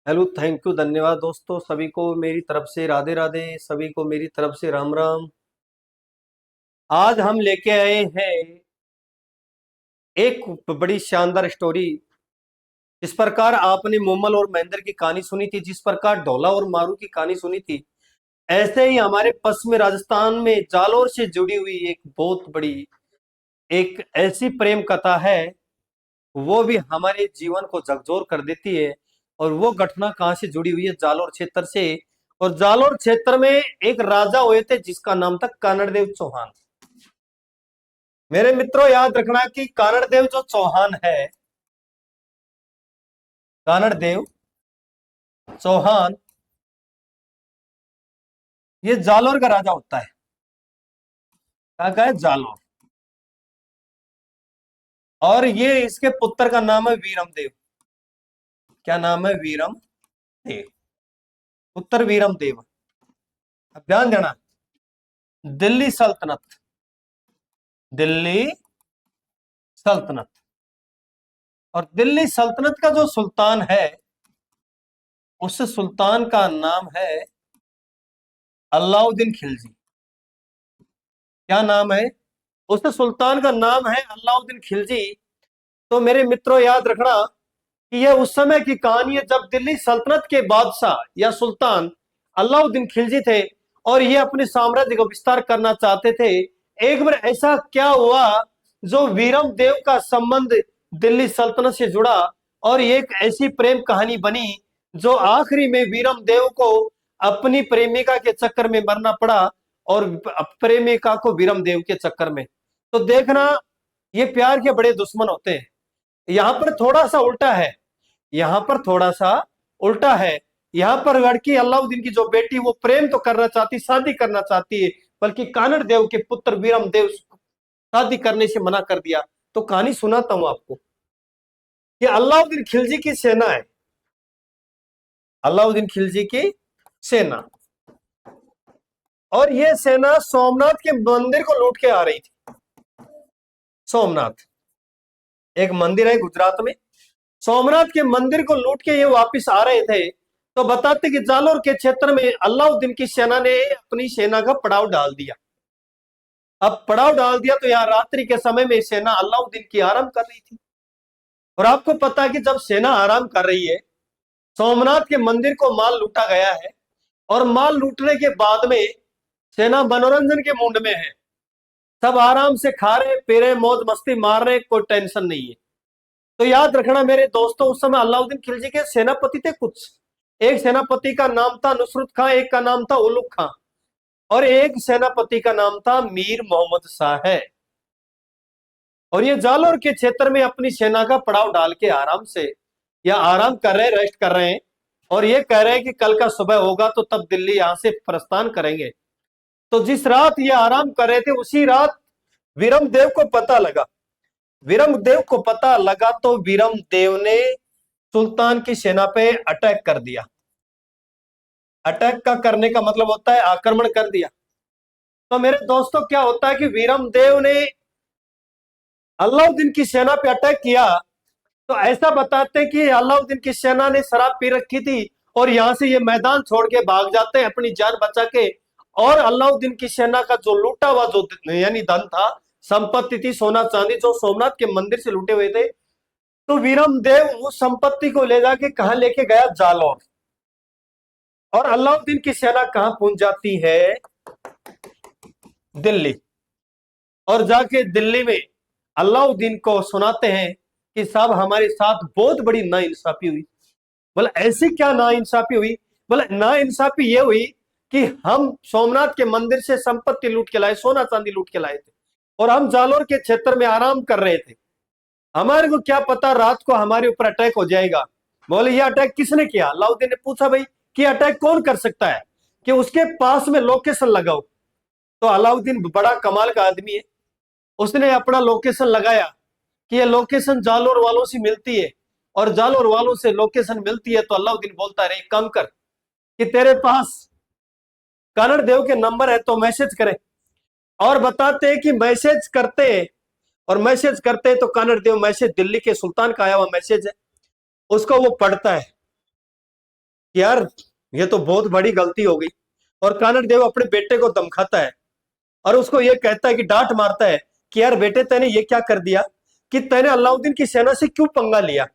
Hello, thank you, धन्यवाद दोस्तों। सभी को मेरी तरफ से राधे राधे, सभी को मेरी तरफ से राम राम। आज हम लेके आए हैं एक बड़ी शानदार स्टोरी। इस प्रकार आपने मोमल और महेंद्र की कहानी सुनी थी, जिस प्रकार ढोला और मारू की कहानी सुनी थी, ऐसे ही हमारे पश्चिमी राजस्थान में जालोर से जुड़ी हुई एक बहुत बड़ी एक ऐसी प्रेम कथा है। वो भी हमारे जीवन को झकझोर कर देती है। और वो घटना कहाँ से जुड़ी हुई है? जालोर क्षेत्र से। और जालोर क्षेत्र में एक राजा हुए थे जिसका नाम था कानड़देव चौहान। मेरे मित्रों, याद रखना कि कानड़देव जो चौहान है, कानड़देव चौहान, ये जालोर का राजा होता है। क्या कहा है? जालोर। और ये इसके पुत्र का नाम है वीरम देव। क्या नाम है? वीरम देव। पुत्र वीरम देव। अब ध्यान देना, दिल्ली सल्तनत, दिल्ली सल्तनत। और दिल्ली सल्तनत का जो सुल्तान है, उस सुल्तान का नाम है अलाउद्दीन खिलजी। क्या नाम है? उस सुल्तान का नाम है अलाउद्दीन खिलजी। तो मेरे मित्रों, याद रखना कि यह उस समय की कहानी है जब दिल्ली सल्तनत के बादशाह या सुल्तान अलाउद्दीन खिलजी थे और ये अपने साम्राज्य का विस्तार करना चाहते थे। एक बार ऐसा क्या हुआ, जो वीरम देव का संबंध दिल्ली सल्तनत से जुड़ा और ये एक ऐसी प्रेम कहानी बनी जो आखिरी में वीरम देव को अपनी प्रेमिका के चक्कर में मरना पड़ा और प्रेमिका को वीरम देव के चक्कर में। तो देखना, ये प्यार के बड़े दुश्मन होते हैं। यहां पर थोड़ा सा उल्टा है, यहां पर थोड़ा सा उल्टा है। यहां पर लड़की अलाउद्दीन की जो बेटी, वो प्रेम तो करना चाहती, शादी करना चाहती है, बल्कि कानड़ देव के पुत्र वीरम देव शादी करने से मना कर दिया। तो कहानी सुनाता हूं आपको कि अलाउद्दीन खिलजी की सेना है, अलाउद्दीन खिलजी की सेना। और यह सेना सोमनाथ के मंदिर को लूट के आ रही थी। सोमनाथ एक मंदिर है गुजरात में। सोमनाथ के मंदिर को लूट के ये वापस आ रहे थे। तो बताते कि जालोर के क्षेत्र में अलाउद्दीन की सेना ने अपनी सेना का पड़ाव डाल दिया। अब पड़ाव डाल दिया तो यहाँ रात्रि के समय में सेना अलाउद्दीन की आराम कर रही थी। और आपको पता है कि जब सेना आराम कर रही है, सोमनाथ के मंदिर को माल लूटा गया है। और माल लूटने के बाद में सेना मनोरंजन के मूड में है। सब आराम से खा रहे पी रहे, मौज मस्ती मार रहे, कोई टेंशन नहीं है। तो याद रखना मेरे दोस्तों, उस समय अलाउद्दीन खिलजी के सेनापति थे कुछ। एक सेनापति का नाम था नुसरत खां, एक का नाम था उलुग खां, और एक सेनापति का नाम था मीर मोहम्मद शाह है। और ये जालोर के क्षेत्र में अपनी सेना का पड़ाव डाल के आराम से या आराम कर रहे, रेस्ट कर रहे हैं। और ये कह रहे हैं कि कल का सुबह होगा तो तब दिल्ली यहां से प्रस्थान करेंगे। तो जिस रात ये आराम कर रहे थे, उसी रात वीरम देव को पता लगा। वीरम देव को पता लगा तो वीरम देव ने सुल्तान की सेना पे अटैक कर दिया। अटैक का करने का मतलब होता है आक्रमण कर दिया। तो मेरे दोस्तों, क्या होता है कि वीरम देव ने अलाउद्दीन की सेना पे अटैक किया। तो ऐसा बताते हैं कि अलाउद्दीन की सेना ने शराब पी रखी थी और यहां से ये मैदान छोड़ के भाग जाते हैं अपनी जान बचा के। और अलाउद्दीन की सेना का जो लूटा हुआ जो यानी धन था, संपत्ति थी, सोना चांदी, जो सोमनाथ के मंदिर से लूटे हुए थे, तो वीरम देव उस संपत्ति को ले जाके कहा लेके गया? जालौर। और अलाउद्दीन की सेना कहां पहुंच जाती है? दिल्ली। और जाके दिल्ली में अलाउद्दीन को सुनाते हैं कि साहब, हमारे साथ बहुत बड़ी नाइंसाफी हुई। बोला, ऐसी क्या नाइंसाफी हुई? बोला, नाइंसाफी ये हुई कि हम सोमनाथ के मंदिर से संपत्ति लूट के लाए, सोना चांदी लूट के लाए थे, और हम जालोर के क्षेत्र में आराम कर रहे थे। हमारे को क्या पता रात को हमारे ऊपर अटैक हो जाएगा। बोले, ये अटैक किसने किया? अलाउद्दीन ने पूछा, भाई कि अटैक कौन कर सकता है, कि उसके पास में लोकेशन लगाओ। तो अलाउद्दीन बड़ा कमाल का आदमी है, उसने अपना लोकेशन लगाया कि ये लोकेशन जालोर वालों से मिलती है। और जालोर वालों से लोकेशन मिलती है तो अलाउद्दीन बोलता है, एक काम कर कि तेरे पास कनड़ देव के नंबर है तो मैसेज करे। और बताते हैं कि मैसेज करते हैं, और मैसेज करते हैं तो कनड़ देव मैसेज, दिल्ली के सुल्तान का आया हुआ मैसेज है, उसको वो पढ़ता है। कि यार ये तो बहुत बड़ी गलती हो गई। और कानड़ देव अपने बेटे को धमकाता है और उसको ये कहता है कि डांट मारता है कि यार बेटे तैने ये क्या कर दिया कि तैने अलाउद्दीन की सेना से क्यों पंगा लिया।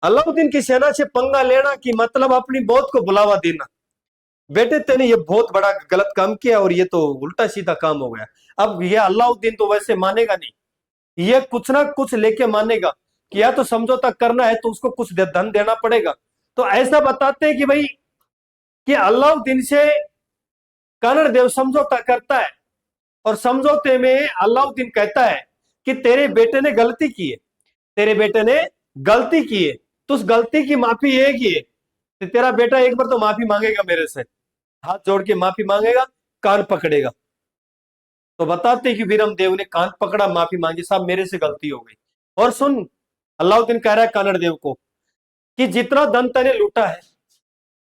अलाउद्दीन की सेना से पंगा लेना कि मतलब अपनी मौत को बुलावा देना। बेटे तेने ये बहुत बड़ा गलत काम किया और ये तो उल्टा सीधा काम हो गया। अब ये अलाउद्दीन तो वैसे मानेगा नहीं, ये कुछ ना कुछ लेके मानेगा कि या तो समझौता करना है तो उसको कुछ धन देना पड़ेगा। तो ऐसा बताते हैं कि भाई कि अलाउद्दीन से कर्ण देव समझौता करता है और समझौते में अलाउद्दीन कहता है कि तेरे बेटे ने गलती की है, तेरे बेटे ने गलती की है, तो उस गलती की माफी एक ही है कि तेरा बेटा एक बार तो माफी मांगेगा मेरे से, हाथ जोड़ के माफी मांगेगा, कान पकड़ेगा। तो बताते कि वीरम देव ने कान पकड़ा, माफी मांगी, साहब मेरे से गलती हो गई। और सुन, अलाउद्दीन कह रहा है कानड़ देव को कि जितना धन तैने लूटा है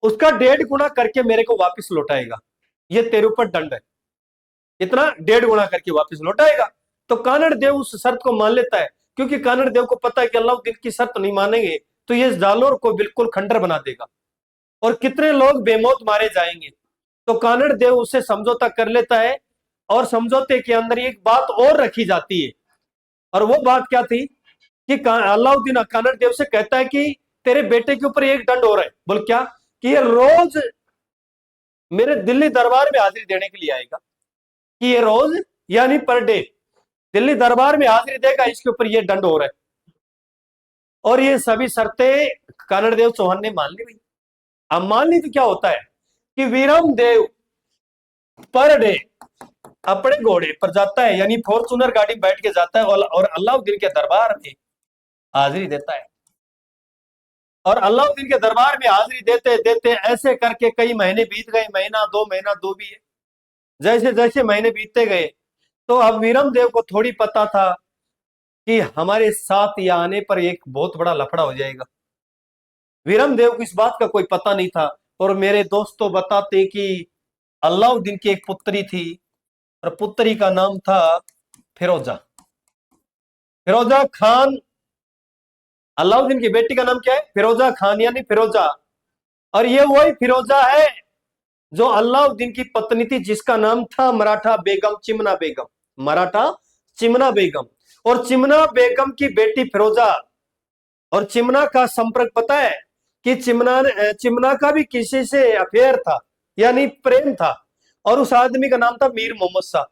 उसका 1.5 गुना करके मेरे को वापस लौटाएगा, ये तेरे ऊपर दंड है, इतना 1.5 गुना करके वापस लौटाएगा। तो कानड़ देव उस शर्त को मान लेता है, क्योंकि कानड़ देव को पता है कि अलाउद्दीन की शर्त नहीं मानेंगे तो ये जालोर को बिल्कुल खंडर बना देगा और कितने लोग बेमौत मारे जाएंगे। तो कानड़ देव उससे समझौता कर लेता है और समझौते के अंदर एक बात और रखी जाती है। और वो बात क्या थी कि अलाउद्दीन कानड़ देव से कहता है कि तेरे बेटे के ऊपर एक दंड हो रहा है। बोल क्या? कि ये रोज मेरे दिल्ली दरबार में हाजिरी देने के लिए आएगा, कि ये रोज यानी पर डे दिल्ली दरबार में हाजिरी देगा, इसके ऊपर ये दंड हो रहा है। और ये सभी शर्तें कानड़ देव चौहान ने मान ली। भाई अब मान ली तो क्या होता है कि वीरम देव पर डे अपने घोड़े पर जाता है, यानी फॉर्चूनर गाड़ी बैठ के जाता है और अलाउद्दीन के दरबार में हाजिरी देता है। और अलाउद्दीन के दरबार में हाजिरी देते देते ऐसे करके कई महीने बीत गए, महीना 2 महीना 2 भी है। जैसे जैसे महीने बीतते गए तो अब वीरम देव को थोड़ी पता था कि हमारे साथ यहाँ आने पर एक बहुत बड़ा लफड़ा हो जाएगा। वीरम देव को इस बात का कोई पता नहीं था। और मेरे दोस्तों बताते कि अलाउद्दीन की एक पुत्री थी और पुत्री का नाम था फिरोजा, फिरोजा खान। अलाउद्दीन की बेटी का नाम क्या है? फिरोजा खान, यानी फिरोजा। और ये वही फिरोजा है जो अलाउद्दीन की पत्नी थी, जिसका नाम था मराठा बेगम, चिमना बेगम, मराठा चिमना बेगम। और चिमना बेगम की बेटी फिरोजा और चिमना का संपर्क पता है कि चिमना का भी किसी से अफेयर था, यानी प्रेम था। और उस आदमी का नाम था मीर मोहम्मद शाह,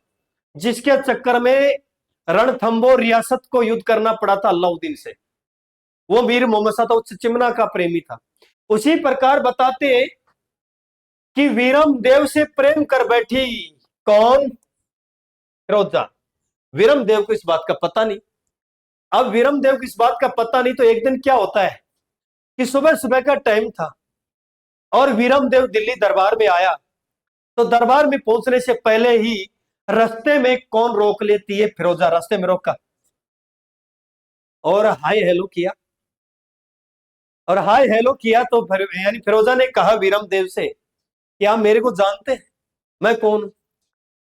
जिसके चक्कर में रणथंबोर रियासत को युद्ध करना पड़ा था अलाउद्दीन से। वो मीर मोहम्मद शाह था, उस चिमना का प्रेमी था। उसी प्रकार बताते कि वीरम देव से प्रेम कर बैठी कौन? फिरोजा। वीरम देव को इस बात का पता नहीं। अब वीरम देव को इस बात का पता नहीं तो एक दिन क्या होता है कि सुबह सुबह का टाइम था और वीरम देव दिल्ली दरबार में आया। तो दरबार में पहुंचने से पहले ही रास्ते में कौन रोक लेती है? फिरोजा रास्ते में रोका और हाय हेलो किया। और हाय हेलो किया तो यानी फिरोजा ने कहा वीरम देव से कि आप मेरे को जानते हैं, मैं कौन हूं?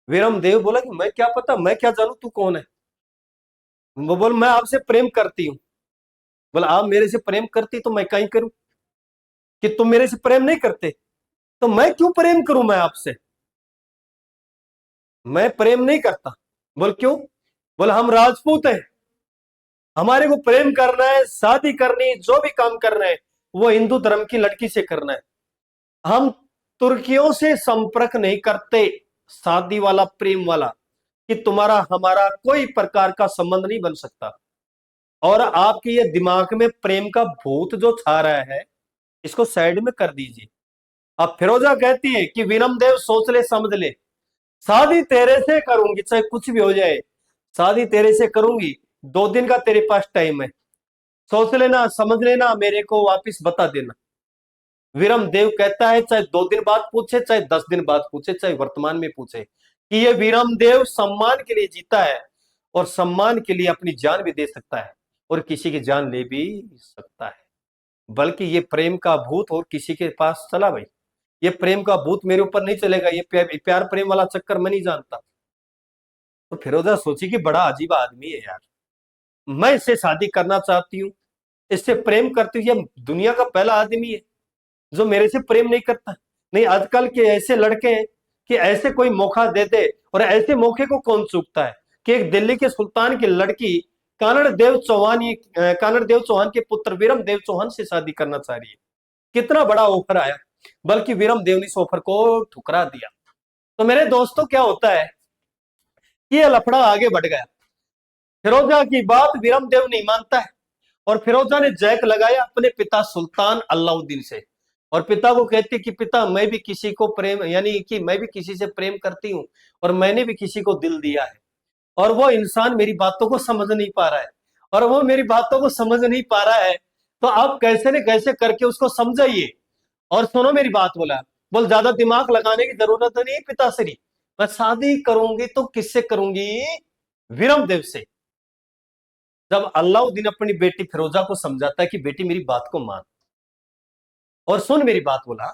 वीरम देव बोला कि मैं क्या पता, मैं क्या जानू तू कौन है। वो बोल मैं आपसे प्रेम करती हूँ। बोला आप मेरे से प्रेम करती तो मैं कहीं करूं, कि तुम मेरे से प्रेम नहीं करते तो मैं क्यों प्रेम करूं मैं आपसे? मैं प्रेम नहीं करता। बोल क्यों? बोला हम राजपूत हैं, हमारे को प्रेम करना है, शादी करनी है, जो भी काम करना है वो हिंदू धर्म की लड़की से करना है। हम तुर्कियों से संपर्क नहीं करते, शादी वाला प्रेम वाला, कि तुम्हारा हमारा कोई प्रकार का संबंध नहीं बन सकता। और आपके ये दिमाग में प्रेम का भूत जो छा रहा है इसको साइड में कर दीजिए। अब फिरोजा कहती है कि विनम देव सोच ले समझ ले, शादी तेरे से करूंगी चाहे कुछ भी हो जाए, शादी तेरे से करूंगी, 2 दिन का तेरे पास टाइम है, सोच लेना समझ लेना, मेरे को वापिस बता देना। वीरम देव कहता है चाहे 2 दिन बाद पूछे, चाहे 10 दिन बाद पूछे, चाहे वर्तमान में पूछे, कि ये वीरम देव सम्मान के लिए जीता है और सम्मान के लिए अपनी जान भी दे सकता है और किसी की जान ले भी सकता है। बल्कि ये प्रेम का भूत और किसी के पास चला भाई, ये प्रेम का भूत मेरे ऊपर नहीं चलेगा, ये प्यार प्रेम वाला चक्कर मैं नहीं जानता। तो फिरोजा सोची कि बड़ा अजीब आदमी है यार, मैं इससे शादी करना चाहती हूँ इससे प्रेम करती हूँ, ये दुनिया का पहला आदमी है जो मेरे से प्रेम नहीं करता। नहीं, आजकल के ऐसे लड़के हैं कि ऐसे कोई मौका दे दे, और ऐसे मौके को कौन चूकता है कि एक दिल्ली के सुल्तान की लड़की कानड़ देव चौहान के पुत्र विरम देव चौहान से शादी करना चाह रही है। कितना बड़ा ऑफर आया, बल्कि विरम देव ने इस ऑफर को ठुकरा दिया। तो मेरे दोस्तों, क्या होता है कि ये लफड़ा आगे बढ़ गया। फिरोजा की बात विरम देव नहीं मानता है, और फिरोजा ने जैक लगाया अपने पिता सुल्तान अलाउद्दीन से, और पिता को कहती कि पिता, मैं भी किसी को प्रेम, यानी कि मैं भी किसी से प्रेम करती हूँ, और मैंने भी किसी को दिल दिया है, और वो इंसान मेरी बातों को समझ नहीं पा रहा है, और वो मेरी बातों को समझ नहीं पा रहा है। तो आप कैसे न कैसे करके उसको समझाइए। और सुनो मेरी बात, बोल ज्यादा दिमाग लगाने की जरूरत नहीं पिताश्री, मैं शादी करूंगी तो किससे करूंगी? विरम देव से। जब अलाउद्दीन अपनी बेटी फिरोजा को समझाता है कि बेटी मेरी बात को मान और सुन मेरी बात, बोला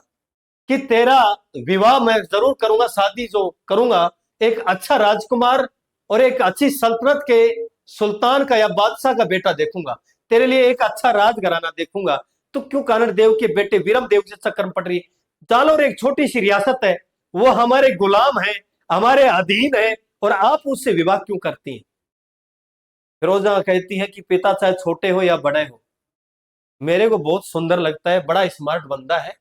कि तेरा विवाह मैं जरूर करूंगा, शादी जो करूंगा एक अच्छा राजकुमार और एक अच्छी सल्तनत के सुल्तान का या बादशाह का बेटा देखूंगा, तेरे लिए एक अच्छा राजघराना देखूंगा। तो क्यों कानड़ देव के बेटे विरम देव के चक्कर में पड़ रही? जालोर एक छोटी सी रियासत है, वो हमारे गुलाम है, हमारे अधीन है, और आप उससे विवाह क्यों करती हैं? फिरोजा कहती है कि पिता चाहे छोटे हो या बड़े हो, मेरे को बहुत सुंदर लगता है, बड़ा स्मार्ट बंदा है,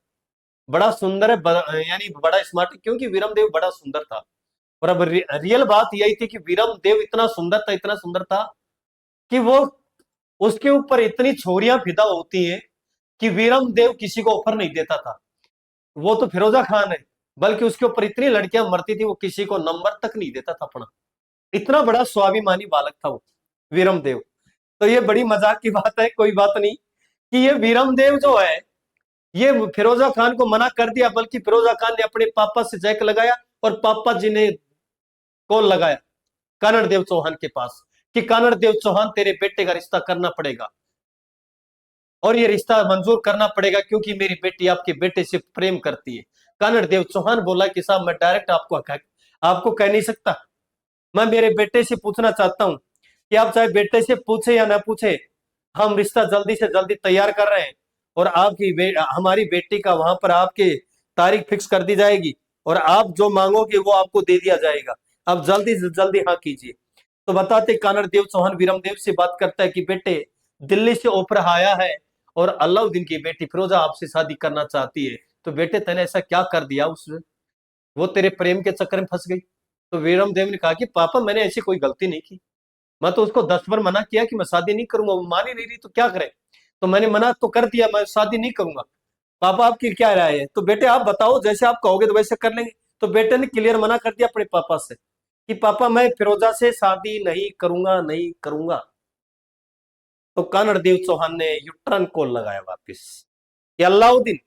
बड़ा सुंदर है, यानी बड़ा स्मार्ट है, क्योंकि विरम देव बड़ा सुंदर था। और अब रियल बात यही थी कि विरम देव इतना सुंदर था, इतना सुंदर था कि वो उसके ऊपर इतनी छोरियां फिदा होती हैं कि विरम देव किसी को ऑफर नहीं देता था। वो तो फिरोजा खान है, बल्कि उसके ऊपर इतनी लड़कियां मरती थी, वो किसी को नंबर तक नहीं देता था अपना। इतना बड़ा स्वाभिमानी बालक था वो विरम देव। तो ये बड़ी मजाक की बात है, कोई बात नहीं, कि ये विरम देव जो है ये फिरोजा खान को मना कर दिया, बल्कि फिरोजा खान ने अपने पापा से जैक लगाया, और पापा जी ने कॉल लगाया कानड़ देव चौहान के पास कि कानड़ देव चौहान, तेरे बेटे का रिश्ता करना पड़ेगा, और ये रिश्ता मंजूर करना पड़ेगा, क्योंकि मेरी बेटी आपके बेटे से प्रेम करती है। कानड़ देव चौहान बोला कि साहब, मैं डायरेक्ट आपको कह नहीं सकता, मैं मेरे बेटे से पूछना चाहता हूं कि आप चाहे बेटे से पूछे या ना पूछे, हम रिश्ता जल्दी से जल्दी तैयार कर रहे हैं, और हमारी बेटी का वहां पर आपके तारीख फिक्स कर दी जाएगी, और आप जो मांगोगे वो आपको दे दिया जाएगा, आप जल्दी से जल्दी हाँ कीजिए। तो बताते कानड़ देव चौहान विरम देव से बात करता है कि बेटे, दिल्ली से ऑफर आया है, और अलाउद्दीन की बेटी फिरोजा आपसे शादी करना चाहती है, तो बेटे तैने ऐसा क्या कर दिया उसने, वो तेरे प्रेम के चक्कर में फंस गई। तो विरम देव ने कहा कि पापा, मैंने ऐसी कोई गलती नहीं की, मैं तो उसको 10 बार मना किया कि मैं शादी नहीं करूंगा, वो मान ही नहीं रही, तो क्या करें? तो मैंने मना तो कर दिया, मैं शादी नहीं करूंगा। पापा, आपकी क्या राय है? तो बेटे आप बताओ, जैसे आप कहोगे तो वैसे कर लेंगे। तो बेटे ने क्लियर मना कर दिया अपने पापा से कि पापा, मैं फिरोजा से शादी नहीं करूंगा, नहीं करूंगा। तो कानड़ देव चौहान ने यूटर्न कॉल लगाया वापिस कि अलाउद्दीन,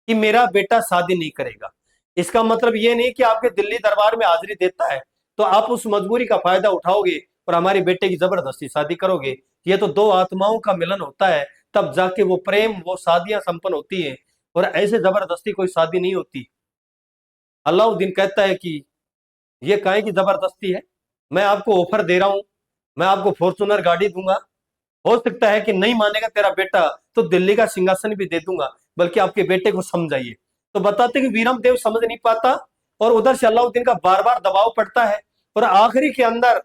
कि मेरा बेटा शादी नहीं करेगा। इसका मतलब ये नहीं कि आपके दिल्ली दरबार में हाजिरी देता है तो आप उस मजबूरी का फायदा उठाओगे और हमारी बेटे की जबरदस्ती शादी करोगे। ये तो दो आत्माओं का मिलन होता है, तब जाके वो प्रेम, वो शादियां संपन्न होती हैं, और ऐसे जबरदस्ती कोई शादी नहीं होती। अलाउद्दीन कहता है कि ये काहे की जबरदस्ती है, मैं आपको ऑफर दे रहा हूं, मैं आपको फॉर्चूनर गाड़ी दूंगा, हो सकता है कि नहीं मानेगा तेरा बेटा तो दिल्ली का सिंहासन भी दे दूंगा, बल्कि आपके बेटे को समझाइए। तो बताते कि वीरम देव समझ नहीं पाता, और उधर से अलाउद्दीन का बार बार दबाव पड़ता है, और आखिरी के अंदर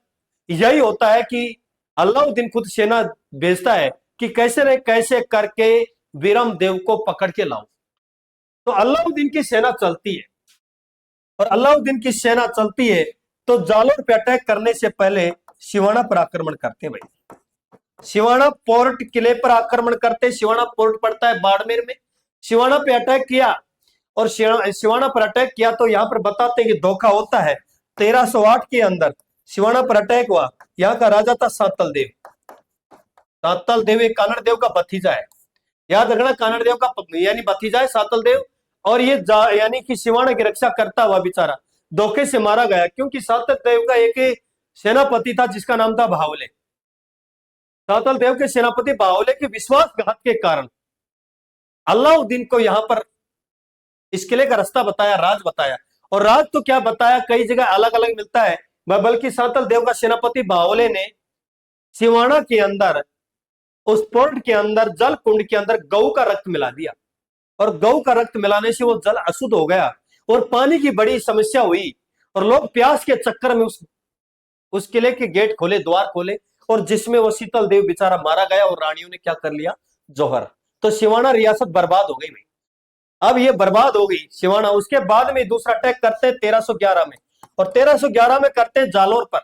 यही होता है कि अलाउद्दीन खुद सेना भेजता है कि कैसे न कैसे करके वीरम देव को पकड़ के लाओ। तो अलाउद्दीन की सेना चलती है, और अलाउद्दीन की सेना चलती है तो जालोर पे अटैक करने से पहले सिवाना पर आक्रमण करते हैं भाई। सिवाना पोर्ट किले पर आक्रमण करते, सिवाना पोर्ट पड़ता है बाड़मेर में। सिवाना पे अटैक किया, और सिवाना पर अटैक किया तो यहां पर बताते हैं कि धोखा होता है। 1308 के अंदर सिवाना पर अटैक हुआ। यहाँ का राजा था सातल देव। सातल देव एक कानड़ देव का भतीजा है, याद रखना, कानड़ देव का यानी भतीजा है सातल देव। और ये यानी कि सिवाना की रक्षा करता हुआ बेचारा धोखे से मारा गया, क्योंकि सातल देव का एक सेनापति था जिसका नाम था भावले। सातल देव के सेनापति बावले के विश्वासघात के कारण अलाउद्दीन को यहां पर इस किले का रास्ता बताया, राज बताया। और राज तो क्या बताया, कई जगह अलग अलग मिलता है, बल्कि सातल देव का सेनापति बावले ने सिवाना के अंदर उस पोर्ट के अंदर, जल कुंड के अंदर गऊ का रक्त मिला दिया, और गऊ का रक्त मिलाने से वो जल अशुद्ध हो गया और पानी की बड़ी समस्या हुई, और लोग प्यास के चक्कर में उस किले के गेट खोले, द्वार खोले, और जिसमें वो शीतल देव बेचारा मारा गया, और रानियों ने क्या कर लिया, जौहर। तो सिवाना रियासत बर्बाद हो गई भाई। अब ये बर्बाद हो गई सिवाना। उसके बाद में दूसरा अटैक करते हैं 1311 में, और 1311 में करते हैं जालोर पर,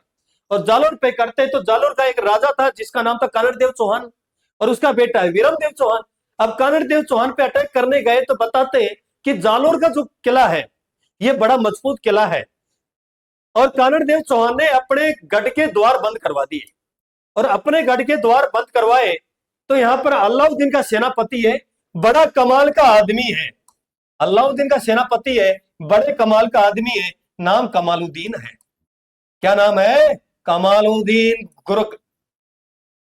और जालोर पे करते हैं तो जालोर का एक राजा था जिसका नाम था कानड़ देव चौहान, और उसका बेटा है वीरम देव चौहान। अब कानड़ देव चौहान पे अटैक करने गए तो बताते हैं कि जालोर का जो किला है ये बड़ा मजबूत किला है, और कानड़ देव चौहान ने अपने गढ़ के द्वार बंद करवा दिए, और अपने गढ़ के द्वार बंद करवाए तो यहां पर अलाउद्दीन का सेनापति है, बड़ा कमाल का आदमी है, अलाउद्दीन का सेनापति है, बड़े कमाल का आदमी है, नाम कमालुद्दीन है। क्या नाम है? कमालुद्दीन गुरु।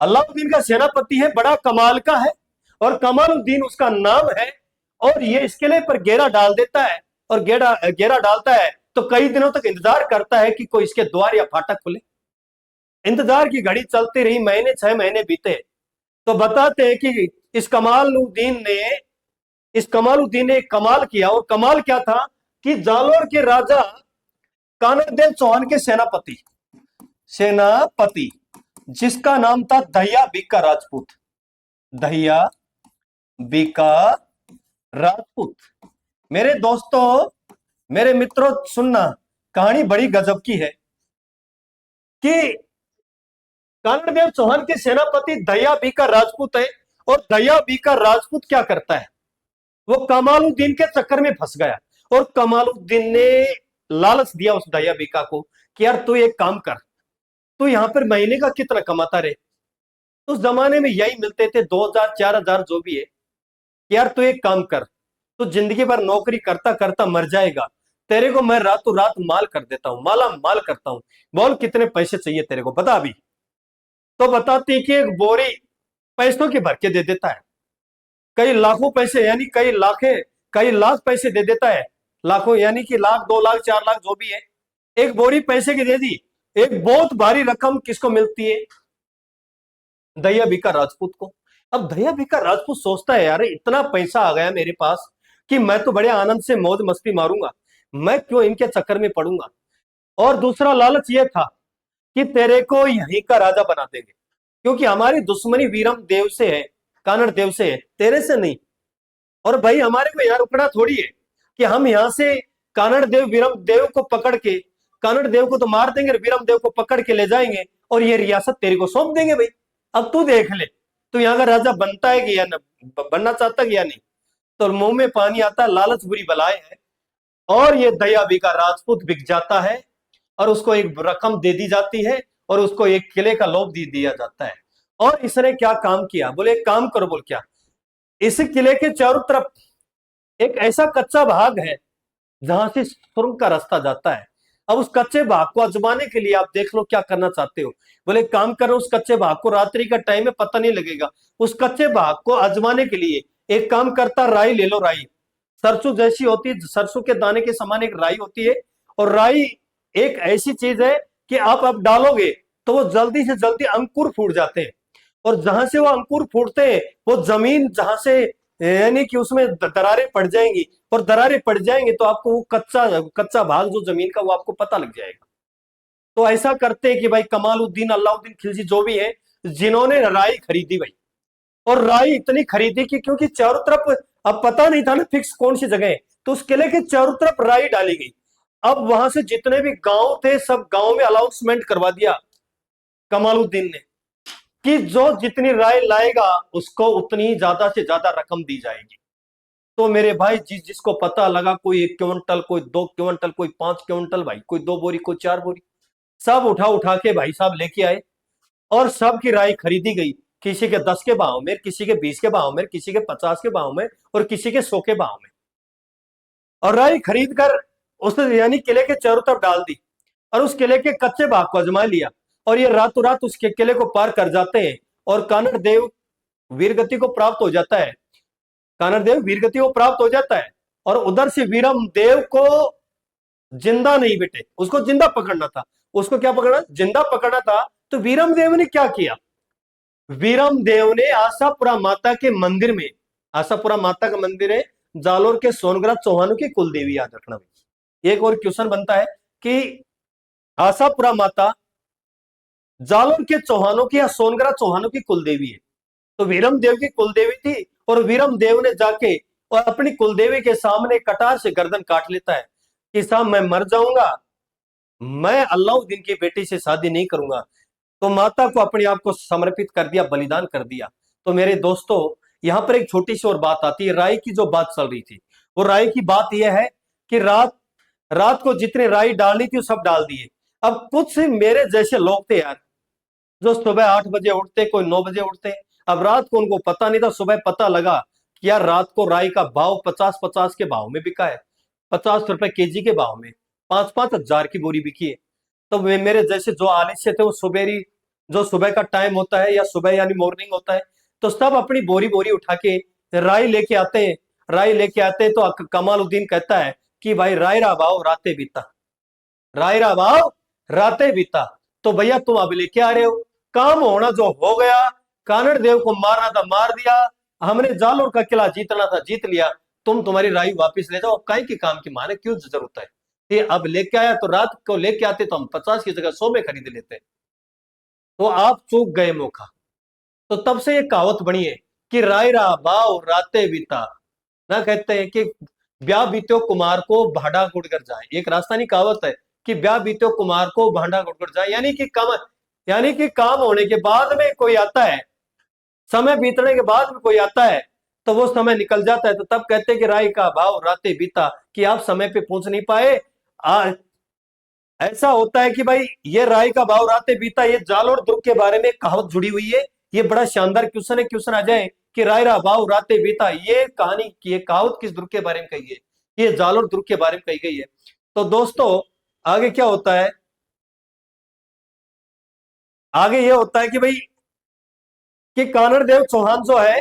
अलाउद्दीन का सेनापति है, बड़ा कमाल का है, और कमालुद्दीन उसका नाम है। और ये इस किले पर घेरा डाल देता है, और घेरा डालता है तो कई दिनों तक इंतजार करता है कि कोई इसके द्वार या फाटक खुले। इंतजार की घड़ी चलती रही, महीने 6 महीने बीते। तो बताते हैं कि इस कमालुद्दीन ने एक कमाल किया, और कमाल क्या था कि जालोर के राजा कानड़ देव चौहान के सेनापति जिसका नाम था दहिया बीका राजपूत, दहिया बीका राजपूत। मेरे दोस्तों, मेरे मित्रों, सुनना, कहानी बड़ी गजब की है कि कानड़ देव चौहान के सेनापति दहिया बीका राजपूत है, और दहिया बीका राजपूत क्या करता है, वो कमालुद्दीन के चक्कर में फंस गया, और कमालुद्दीन ने लालच दिया उस दहिया बीका को कि यार तू एक काम कर, तू यहां पर महीने का कितना कमाता रहे। उस जमाने में यही मिलते थे 2000 4000 जो भी है। यार तू एक काम कर, तू जिंदगी भर नौकरी करता करता मर जाएगा, तेरे को मैं रातों रात माल कर देता हूं, माला माल करता हूं, बोल कितने पैसे चाहिए तेरे को, बता अभी। तो बताती कि एक बोरी पैसों की भर के दे देता है, कई लाखों पैसे, यानी कई लाख पैसे दे देता है, लाखों यानी कि लाख 2 लाख 4 लाख जो भी है, एक बोरी पैसे की दे दी। एक बहुत भारी रकम किसको मिलती है? दहिया बीका राजपूत को। अब दहिया बीका राजपूत सोचता है यार इतना पैसा आ गया मेरे पास कि मैं तो बड़े आनंद से मौज मस्ती मारूंगा, मैं क्यों इनके चक्कर में पड़ूंगा। और दूसरा लालच ये था कि तेरे को यहीं का राजा बना देंगे, क्योंकि हमारी दुश्मनी वीरम देव से है, कानड़ देव से है, तेरे से नहीं। और भाई हमारे को यहाँ रुकना थोड़ी है कि हम यहाँ से कानड़ देव वीरम देव को पकड़ के, कानड़ देव को तो मार देंगे, वीरम देव को पकड़ के ले जाएंगे और ये रियासत तेरे को सौंप देंगे। भाई अब तू देख ले, तू यहाँ का राजा बनता है कि या बनना चाहता है या नहीं। तो मुंह में पानी आता, लालच बुरी बलाए है, और ये दया बीका राजपूत बिक जाता है, और उसको एक रकम दे दी जाती है, और उसको एक किले का लोभ दे दिया जाता है। और इसने क्या काम किया, बोले एक काम करो, बोल क्या, इस किले के चारों तरफ एक ऐसा कच्चा भाग है जहां से सुरंग का रास्ता जाता है। अब उस कच्चे भाग को आजमाने के लिए आप देख लो क्या करना चाहते हो। बोले काम करो, उस कच्चे भाग को रात्रि का टाइम में पता नहीं लगेगा, उस कच्चे भाग को आजमाने के लिए एक काम करता, राई ले लो, राई सरसों जैसी होती है, सरसों के दाने के समान एक राई होती है, और राई एक ऐसी चीज है कि आप अब डालोगे तो वो जल्दी से जल्दी अंकुर फूट जाते हैं, और जहां से वो अंकुर फूटते हैं वो जमीन जहां से, यानी कि उसमें दरारें पड़ जाएंगी, और दरारें पड़ जाएंगे तो आपको वो कच्चा कच्चा भाग जो जमीन का वो आपको पता लग जाएगा। तो ऐसा करते हैं कि भाई कमालुद्दीन अलाउद्दीन खिलजी जो भी है, जिन्होंने राई खरीदी भाई, और राई इतनी खरीदी कि क्योंकि चारों तरफ अब पता नहीं था ना फिक्स कौन सी जगह है, तो उस किले के चारों तरफ राई डाली गई। अब वहां से जितने भी गांव थे सब गांव में अनाउंसमेंट करवा दिया कमालुद्दीन ने कि जो जितनी राय लाएगा उसको उतनी ज्यादा से ज्यादा रकम दी जाएगी। तो मेरे भाई जिसको पता लगा, कोई 1 क्विंटल, कोई 2 क्विंटल, कोई 5 क्विंटल, भाई कोई 2 बोरी, कोई 4 बोरी, सब उठा उठा के भाई साहब लेके आए, और सबकी राय खरीदी गई। किसी के 10 के भाव में, किसी के 20 के भाव में, किसी के 50 के भाव में, और किसी के 100 के भाव में, और राय खरीद कर उस यानी किले के चारों तरफ डाल दी, और उस किले के कच्चे भाग को आजमा लिया, और ये रातों रात उसके किले को पार कर जाते हैं, और कानड़ देव वीरगति को प्राप्त हो जाता है, कानड़ देव वीरगति को प्राप्त हो जाता है। और उधर से वीरम देव को जिंदा नहीं बेटे, उसको जिंदा पकड़ना था, उसको क्या पकड़ना, जिंदा पकड़ना था। तो वीरम देव ने क्या किया, वीरम देव ने आशापुरा माता के मंदिर में, आशापुरा माता का मंदिर है जालोर के सोनग्राम चौहानों की कुलदेवी, याद रखना भाई। एक और क्वेश्चन बनता है कि आशापुरा माता जालोर के चौहानों की या सोनग्राम चौहानों की कुलदेवी है। तो वीरम देव की कुलदेवी थी और वीरम देव ने जाके और अपनी कुलदेवी के सामने कटार से गर्दन काट लेता है कि साहब मैं मर जाऊंगा, मैं अल्लाउद्दीन की बेटी से शादी नहीं करूंगा। तो माता को अपने आप को समर्पित कर दिया, बलिदान कर दिया। तो मेरे दोस्तों यहां पर एक छोटी सी और बात आती है, राय की जो बात चल रही थी, वो राय की बात यह है कि रात रात को जितने राई डालनी थी वो सब डाल दिए। अब कुछ मेरे जैसे लोग थे यार, जो सुबह 8 बजे उठते, कोई 9 बजे उठते। अब रात को उनको पता नहीं था, सुबह पता लगा कि यार रात को राई का भाव 50-50 के भाव में बिका है, 50 रुपए केजी के भाव में 5-5 हजार की बोरी बिकी है। तो मेरे जैसे जो आलस्य थे वो सुबेरी, जो सुबह का टाइम होता है या सुबह यानी मॉर्निंग होता है, तो सब अपनी बोरी बोरी उठा के राई लेके आते हैं। राई लेके आते हैं तो कमालुद्दीन कहता है कि भाई राय रा भाव राते बीता, राय रा भाव राते बीता। तो भैया तुम अब लेके आ रहे हो, काम होना जो हो गया, कानड़ देव को मारना था मार दिया, हमने जालोर का किला जीतना था जीत लिया, तुम तुम्हारी राय वापिस ले जाओ, कई के काम की माने क्यों जरूरत है। ये अब लेके आया तो रात को लेके आते तो हम 50 की जगह 100 में खरीद लेते। तो आप चूक गए मौका। तो तब से ये कहावत बनी है कि राय रा बाव राते बीता, ना कहते हैं कि ब्याह बीत्यो कुमार को भाड़ा गुड़कर जाए। एक राजस्थानी कहावत है कि ब्याह बीत्यो कुमार को भाड़ा गुड़कर जाए, यानी कि काम होने के बाद में कोई आता है, समय बीतने के बाद में कोई आता है तो वो समय निकल जाता है। तो तब कहते हैं कि राय का भाव राते बीता, कि आप समय पे पहुंच नहीं पाए। ऐसा होता है कि भाई ये राय का भाव राते बीता, ये जालोर दुर्ग के बारे में कहावत जुड़ी हुई है। ये बड़ा शानदार क्वेश्चन है, क्वेश्चन आ जाए कि राय रा भाव राते बीता, ये कहानी की, ये कहावत किस दुर्ग के बारे में कही है, ये जालोर दुर्ग के बारे में कही गई है। तो दोस्तों आगे क्या होता है, आगे ये होता है कि भाई कि कानड़ देव चौहान जो है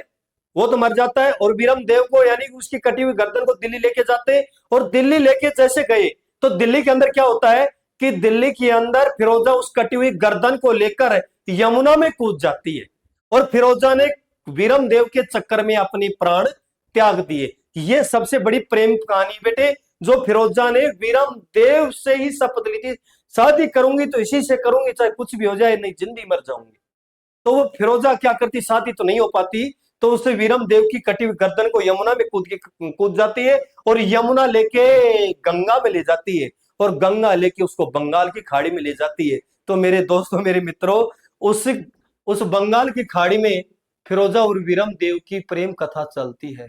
वो तो मर जाता है और वीरम देव को यानी उसकी कटी हुई गर्दन को दिल्ली लेके जाते हैं। और दिल्ली लेके जैसे गए तो दिल्ली के अंदर क्या होता है कि दिल्ली के अंदर फिरोजा उस कटी हुई गर्दन को लेकर यमुना में कूद जाती है और फिरोजा ने वीरम देव के चक्कर में अपने प्राण त्याग दिए। ये सबसे बड़ी प्रेम कहानी बेटे, जो फिरोजा ने वीरम देव से ही शपथ ली थी, शादी करूंगी तो इसी से करूंगी, चाहे कुछ भी हो जाए, नहीं जिंदगी मर जाऊंगी। तो वो फिरोजा क्या करती, शादी तो नहीं हो पाती, तो उससे वीरम देव की कटी हुई गर्दन को यमुना में कूद जाती है और यमुना लेके गंगा में ले जाती है और गंगा लेके उसको बंगाल की खाड़ी में ले जाती है। तो मेरे दोस्तों मेरे मित्रों, उस बंगाल की खाड़ी में फिरोजा और वीरम देव की प्रेम कथा चलती है।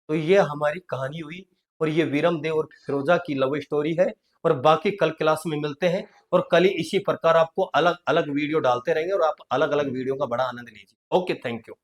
तो ये हमारी कहानी हुई और ये वीरम देव और फिरोजा की लव स्टोरी है। और बाकी कल क्लास में मिलते हैं और कल ही इसी प्रकार आपको अलग अलग वीडियो डालते रहेंगे और आप अलग अलग वीडियो का बड़ा आनंद लीजिए। Okay, thank you.